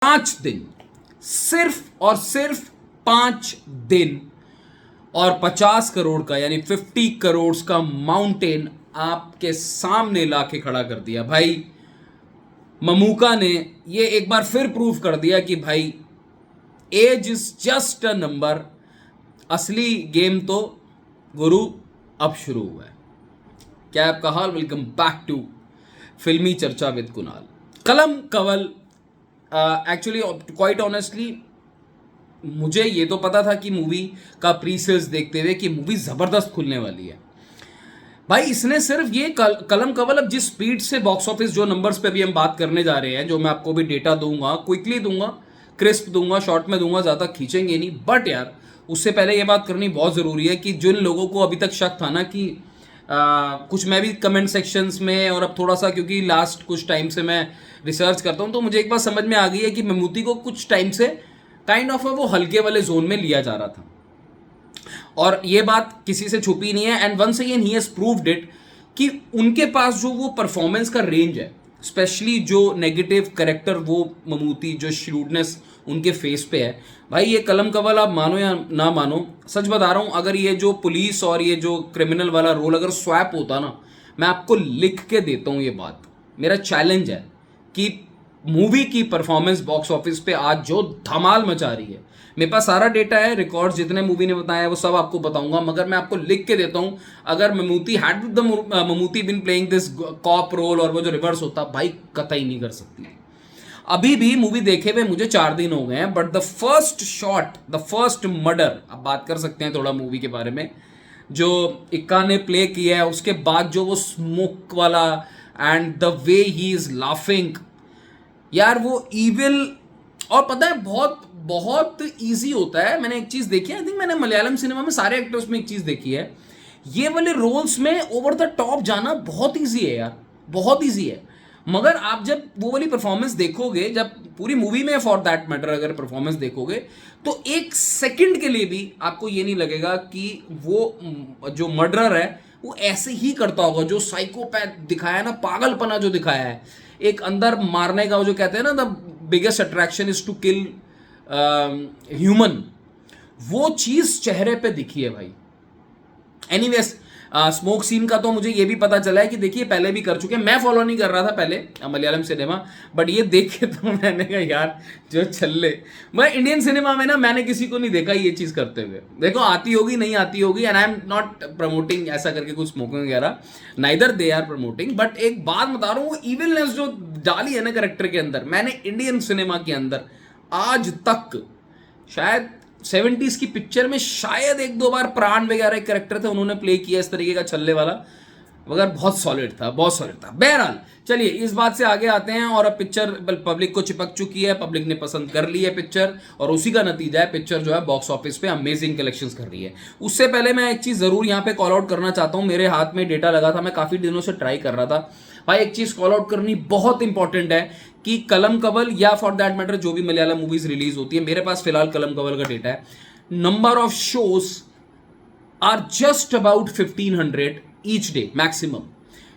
5 दिन, सिर्फ और सिर्फ 5 दिन, और 50 करोड़ का यानी 50 करोड़ का माउंटेन आपके सामने लाके खड़ा कर दिया। भाई ममूका ने ये एक बार फिर प्रूव कर दिया कि भाई age is just a number, असली गेम तो गुरु अब शुरू हुआ है। क्या है आपका हाल? वेलकम बैक टू फिल्मी चर्चा विद कुणाल। कलम कवल, एक्चुअली क्वाइट ऑनेस्टली मुझे ये तो पता था कि मूवी का प्री सेल्स देखते हुए कि मूवी ज़बरदस्त खुलने वाली है। भाई इसने सिर्फ ये कलम कवल अब जिस स्पीड से बॉक्स ऑफिस, जो नंबर्स पे भी हम बात करने जा रहे हैं, जो मैं आपको भी डेटा दूंगा, क्विकली दूंगा, क्रिस्प दूंगा, शॉर्ट में दूंगा, ज़्यादा खींचेंगे नहीं। बट यार उससे पहले ये बात करनी बहुत ज़रूरी है कि जिन लोगों को अभी तक शक था ना कि कुछ, मैं भी कमेंट सेक्शंस में और अब थोड़ा सा, क्योंकि लास्ट कुछ टाइम से मैं रिसर्च करता हूँ, तो मुझे एक बात समझ में आ गई है कि ममूटी को कुछ टाइम से काइंड ऑफ वो हल्के वाले जोन में लिया जा रहा था, और ये बात किसी से छुपी नहीं है। And once again he has proved it कि उनके पास जो वो परफॉर्मेंस का रेंज है, स्पेशली जो नेगेटिव कैरेक्टर, वो ममूटी जो श्रूडनेस उनके फेस पे है, भाई ये कलम कवल आप मानो या ना मानो, सच बता रहा हूँ, अगर ये जो पुलिस और ये जो क्रिमिनल वाला रोल अगर स्वैप होता ना, मैं आपको लिख के देता हूँ ये बात, मेरा चैलेंज है कि मूवी की परफॉर्मेंस बॉक्स ऑफिस पे आज जो धमाल मचा रही है, मेरे पास सारा डेटा है, रिकॉर्ड जितने मूवी ने बताया है वो सब आपको बताऊंगा, मगर मैं आपको लिख के देता हूं, अगर Mammootty been playing this cop role और वो जो रिवर्स होता, भाई कतई नहीं कर सकती। अभी भी मूवी देखे हुए मुझे 4 दिन हो गए हैं, but the first shot, the first murder, अब बात कर सकते हैं थोड़ा मूवी के बारे में, जो इक्का ने प्ले किया है, उसके बाद जो वो स्मोक वाला and the way he is laughing, यार वो ईविल। और पता है बहुत बहुत ईजी होता है, मैंने एक चीज देखी है, आई थिंक मैंने मलयालम सिनेमा में सारे एक्टर्स में एक चीज देखी है, ये वाले रोल्स में ओवर द टॉप जाना बहुत ईजी है यार, बहुत ईजी है। मगर आप जब वो वाली परफॉर्मेंस देखोगे, जब पूरी मूवी में फॉर दैट मैटर अगर परफॉर्मेंस देखोगे, तो एक सेकंड के लिए भी आपको ये नहीं लगेगा कि वो जो मर्डरर है वो ऐसे ही करता होगा। जो साइकोपैथ दिखाया ना, पागलपना जो दिखाया है, एक अंदर मारने का, वो जो कहते हैं ना, the biggest attraction is to kill human, वो चीज चेहरे पे दिखी है भाई। एनीवेज, स्मोक सीन का तो मुझे ये भी पता चला है कि देखिए पहले भी कर चुके हैं, मैं फॉलो नहीं कर रहा था पहले मलयालम सिनेमा, बट ये देख के तो मैंने कहा यार जो छल्ले, मैं इंडियन सिनेमा में ना मैंने किसी को नहीं देखा ये चीज़ करते हुए। देखो आती होगी नहीं आती होगी, and I am not promoting ऐसा करके कुछ स्मोकिंग वगैरह, neither they are promoting, but एक बात बता रहा हूँ, वो इविलनेस जो डाली है ना करेक्टर के अंदर, मैंने इंडियन सिनेमा के अंदर आज तक शायद 70s की पिक्चर में शायद 1-2 बार प्राण वगैरह कैरेक्टर थे उन्होंने प्ले किया इस तरीके का छल्ले वाला, मगर बहुत सॉलिड था, बहुत सॉलिड था। बहरहाल चलिए इस बात से आगे आते हैं, और अब पिक्चर पब्लिक को चिपक चुकी है, पब्लिक ने पसंद कर ली है पिक्चर, और उसी का नतीजा है पिक्चर जो है बॉक्स ऑफिस पे अमेजिंग कलेक्शंस कर रही है। उससे पहले मैं एक चीज़ ज़रूर यहाँ पे कॉल आउट करना चाहता हूँ, मेरे हाथ में डेटा लगा था, मैं काफ़ी दिनों से ट्राई कर रहा था भाई, एक चीज़ कॉल आउट करनी बहुत इंपॉर्टेंट है कि कलम कवल या फॉर दैट मैटर जो भी मलयालम मूवीज रिलीज होती है, मेरे पास फिलहाल कलम कवल का डेटा है, number of shows are just about 1500 each day maximum.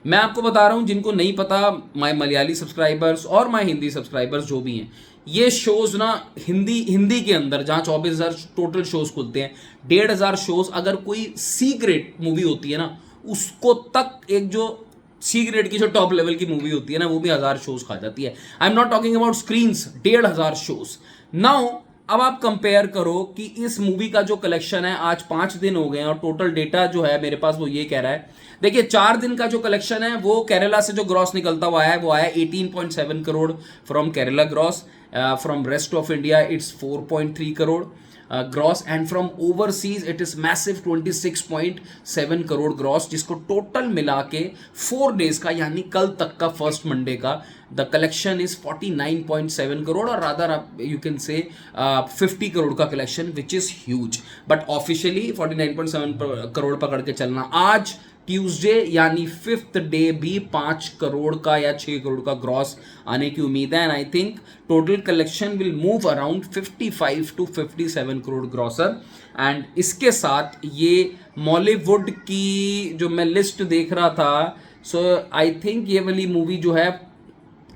मैं आपको बता रहा हूं, जिनको नहीं पता, माय मलयाली सब्सक्राइबर्स और माय हिंदी सब्सक्राइबर्स जो भी हैं, ये शोज ना हिंदी के अंदर जहां 24,000 टोटल शोज खुलते हैं, 1,500 शोज अगर कोई सी ग्रेड मूवी होती है ना, उसको तक, एक जो सी ग्रेड की जो टॉप लेवल की मूवी होती है ना, वो भी 1000 शोज खा जाती है। आई am not talking about screens, 1,500 shows. Now अब आप कंपेयर करो कि इस मूवी का जो कलेक्शन है, आज 5 दिन हो गए हैं और टोटल डेटा जो है मेरे पास वो ये कह रहा है, देखिए 4 दिन का जो कलेक्शन है वो केरला से जो ग्रॉस निकलता हुआ है वो आया 18.7 crore from Kerala gross, from rest of India it's 4.3 crore gross, and from overseas it is massive 26.7 crore gross, जिसको टोटल मिला के 4 डेज का यानी कल तक का फर्स्ट मंडे का द कलेक्शन इज 49.7 करोड़, और rather you can say 50 crore का collection which is huge, but officially 49.7 crore पकड़ के चलना। आज ट्यूसडे यानी 5th डे भी 5 करोड़ का या 6 करोड़ का ग्रॉस आने की उम्मीद है, and I think total collection will move around 55 to 57 crore grocer. And इसके साथ ये मॉलीवुड की जो मैं लिस्ट देख रहा था, सो आई थिंक ये वाली मूवी जो है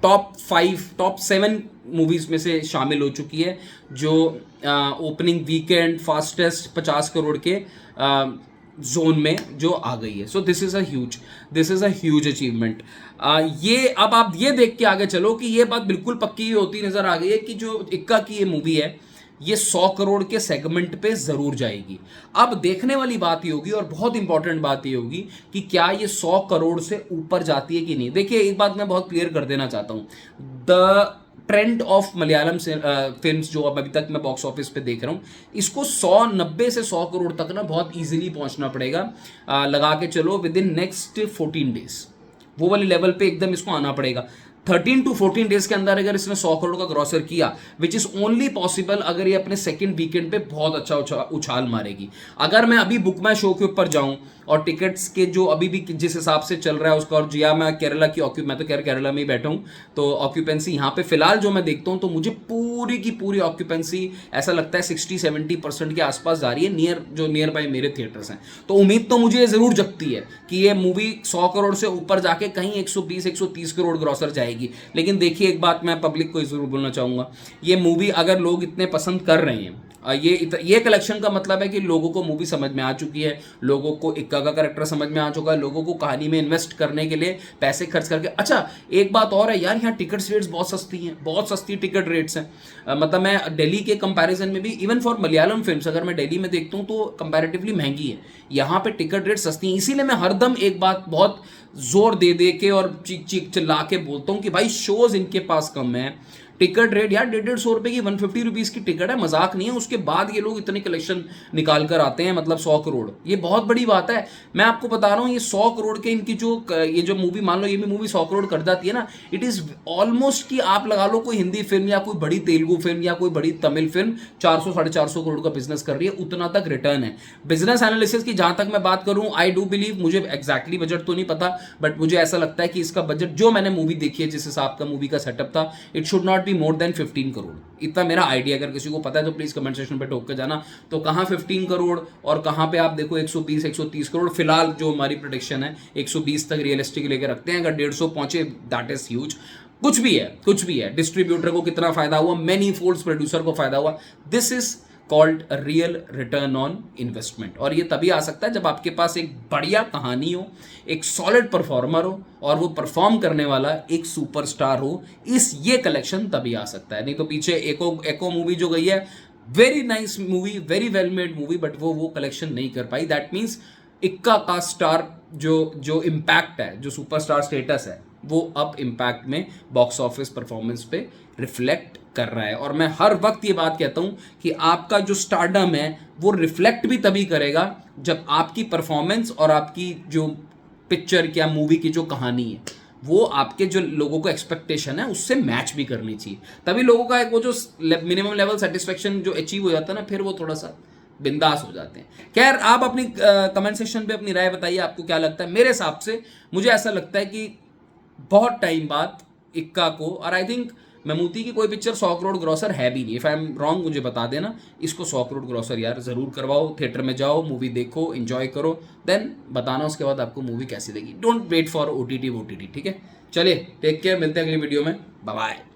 टॉप 7 मूवीज में से शामिल हो चुकी है, जो ओपनिंग वीकेंड फास्टेस्ट 50 करोड़ के जोन में जो आ गई है. So this is a huge achievement. ये अब आप ये देख के आगे चलो कि ये बात बिल्कुल पक्की होती नजर आ गई है कि जो इक्का की ये मूवी है ये 100 करोड़ के सेगमेंट पे जरूर जाएगी. अब देखने वाली बात ये होगी और बहुत इंपॉर्टेंट बात ये होगी कि क्या ये 100 करोड़ से ऊपर जाती है कि नहीं. देखिए एक बात मैं बहुत क्लियर कर देना चाहता हूं. The trend of Malayalam films जो अब अभी तक मैं बॉक्स ऑफिस पे देख रहा हूँ, इसको 90 से 100 करोड़ तक ना बहुत इजीली पहुंचना पड़ेगा. लगा के चलो विद इन नेक्स्ट 14 डेज वो वाले लेवल पे एकदम इसको आना पड़ेगा. 13 to 14 डेज के अंदर अगर इसने 100 करोड़ का ग्रॉसर किया, विच इज ओनली पॉसिबल अगर ये अपने सेकंड वीकेंड पे बहुत अच्छा उछाल मारेगी. अगर मैं अभी बुक माई शो के ऊपर जाऊं और टिकट्स के जो अभी भी जिस हिसाब से चल रहा है उसका, और जिया मैं केरला की मैं तो केरला में ही बैठा हूं, तो ऑक्यूपेंसी यहाँ पे फिलहाल जो मैं देखता हूं तो मुझे पूरी की पूरी ऑक्यूपेंसी ऐसा लगता है 60-70% के आसपास जा रही है नियर बाय मेरे थिएटर्स हैं. तो उम्मीद तो मुझे जरूर जगती है कि ये मूवी 100 करोड़ से ऊपर जाके कहीं 120-130 करोड़ ग्रॉसर जाएगी. लेकिन देखिए एक बात मैं पब्लिक को जरूर बोलना चाहूंगा, ये मूवी अगर लोग इतने पसंद कर रहे हैं, ये कलेक्शन का मतलब है कि लोगों को मूवी समझ में आ चुकी है, लोगों को इक्का का कैरेक्टर समझ में आ चुका है, लोगों को कहानी में इन्वेस्ट करने के लिए पैसे खर्च करके. अच्छा एक बात और है यार, यहाँ टिकट रेट्स बहुत सस्ती हैं, बहुत सस्ती टिकट रेट्स हैं. मतलब मैं दिल्ली के कंपैरिजन में भी, इवन फॉर मलयालम फिल्म्स अगर मैं दिल्ली में देखता हूँ तो कंपैरेटिवली महंगी है. यहाँ पे टिकट रेट सस्ती हैं. इसीलिए मैं हरदम एक बात बहुत जोर दे के और चीख चिल्ला के बोलता हूँ कि भाई शोज इनके पास कम है. टिकट रेट यार 150 रुपए की 150 रुपीज़ की टिकट है, मजाक नहीं है. उसके बाद ये लोग इतने कलेक्शन निकाल कर आते हैं, मतलब 100 करोड़, ये बहुत बड़ी बात है. मैं आपको बता रहा हूँ ये 100 करोड़ के इनकी ये जो मूवी, मान लो ये भी मूवी 100 करोड़ कर जाती है ना, इट इज ऑलमोस्ट कि आप लगा लो कोई हिंदी फिल्म या कोई बड़ी तेलुगु फिल्म या कोई बड़ी तमिल फिल्म 400-450 करोड़ का बिजनेस कर रही है, उतना तक रिटर्न है. बिजनेस एनालिसिस की जहां तक मैं बात करूं, आई डू बिलीव, मुझे एग्जैक्टली बजट तो नहीं पता, बट मुझे ऐसा लगता है कि इसका बजट जो मैंने मूवी देखी है, जिस हिसाब का मूवी का सेटअप था, it should not be more than 15 crore. इतना मेरा आइडिया, अगर किसी को पता है तो प्लीज कमेंट सेक्शन पे ठोक के जाना. तो कहां 15 करोड़ और कहां पे आप देखो 120-130 करोड़. फिलहाल जो हमारी प्रेडिक्शन है 120 तक रियलिस्टिक लेके रखते हैं. अगर 150 पहुंचे दैट इज ह्यूज. कुछ भी है. डिस्ट्रीब्यूटर को कितना फायदा हुआ, मेनी फोल्ड्स प्रोड्यूसर को फायदा हुआ. This is called real return on investment. और ये तभी आ सकता है जब आपके पास एक बढ़िया कहानी हो, एक सॉलिड परफॉर्मर हो और वो परफॉर्म करने वाला एक सुपरस्टार हो. ये कलेक्शन तभी आ सकता है. नहीं तो पीछे एको मूवी जो गई है, very nice movie, very well made movie, but वो कलेक्शन नहीं कर पाई. दैट मीन्स इक्का का स्टार जो इम्पैक्ट है, जो सुपरस्टार स्टेटस है, वो अब इम्पैक्ट में बॉक्स ऑफिस परफॉर्मेंस पे रिफ्लेक्ट कर रहा है. और मैं हर वक्त ये बात कहता हूं कि आपका जो स्टारडम है वो रिफ्लेक्ट भी तभी करेगा जब आपकी परफॉर्मेंस और आपकी जो पिक्चर या मूवी की जो कहानी है वो आपके जो लोगों को एक्सपेक्टेशन है उससे मैच भी करनी चाहिए. तभी लोगों का एक वो जो मिनिमम लेवल सेटिस्फेक्शन जो अचीव हो जाता है ना, फिर वो थोड़ा सा बिंदास हो जाते हैं. खैर आप अपनी कमेंट सेक्शन पे अपनी राय बताइए, आपको क्या लगता है. मेरे हिसाब से मुझे ऐसा लगता है कि बहुत टाइम बाद इक्का को, और आई थिंक ममूटी की कोई पिक्चर 100 करोड़ ग्रॉसर है भी नहीं. इफ आई एम रॉन्ग मुझे बता देना. इसको 100 करोड़ ग्रॉसर यार जरूर करवाओ. थिएटर में जाओ, मूवी देखो, एंजॉय करो, देन बताना उसके बाद आपको मूवी कैसी लगी. Don't wait for OTT. ठीक है, चलिए टेक केयर, मिलते हैं अगली वीडियो में. Bye bye.